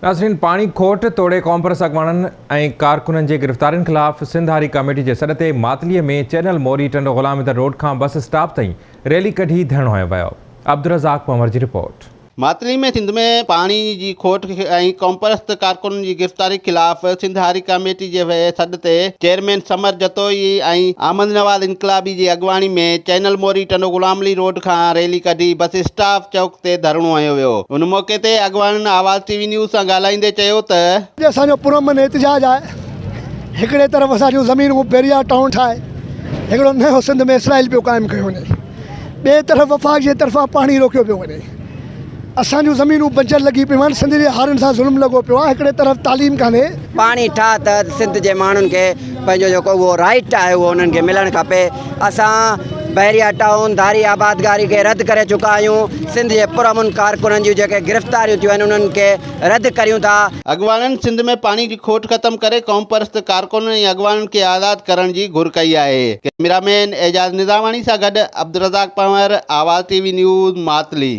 नाज़रीन, पानी खोट तोड़े कॉम्प्रेस अॻवाननि ऐं कारकुननि जे गिरफ़्तारियुनि ख़िलाफ़ सिंध हारी कमेटी जे सॾ ते मातलीअ में चैनल मोरी टंडो ग़ुलाम रोड खां बस स्टॉप ताईं रैली कढी धरणो हयो वियो। अब्दुर्रज़ाक पंवर जी रिपोर्ट। मातली में सिंध में पानी की खोट ऐं कॉम्प्रेस कारकुननि की गिरफ़्तारी खिलाफ़ सिंध हारी कमेटी के सॾ ते चेयरमैन समर जतोई ऐं अहमद नवाज़ इनकलाबी की अॻवानी में चैनल मोरी टंडो ग़ुलाम रोड खां रैली कढी बस स्टॉप चौक ते धरणो हयो वियो। उन मौके ते अॻवाननि आवाज़ टीवी न्यूज़ सां ॻाल्हाईंदे चयो त असांजो पुरअमन एहतजाज आहे। हिकिड़े तरफ़ असांजूं ज़मीनूं पेरिया टाउन ठाहे हिकिड़ो नयो सिंध में इसराइल पियो क़ाइमु कयो वञे, ॿिए तरफ़ वफ़ाक़ जे तरफ़ां पाणी रोकियो पियो वञे, असांजूं ज़मीनूं बंजर लॻी पियूं आहिनि, सिंध जे हारनि सां ज़ुल्म लॻो पियो आहे। हिकिड़े तरफ़ तालीम कान्हे, पानी ठा त सिंध जे माण्हुनि खे पंहिंजो जेको उहो राइट आहे उहो उन्हनि खे मिलणु खपे। असां बहरिया टाउन धारी आबादगारी के रद्द करे चुका आहियूं। सिंध जे पुरअमन कारकुननि जूं जेके गिरफ़्तारियूं थियूं आहिनि उन्हनि खे रद्द करियूं था। अॻवाननि सिंध में पानी की खोट ख़त्म करे कॉम्प्रेस कारकुननि ऐं अॻवाननि खे आज़ाद करण जी घुर कई आहे। कैमरामैन एजाज निज़ामानी सां गॾु अब्दुर्रज़ाक पंवर, आवाज़ टीवी न्यूज़, मातली।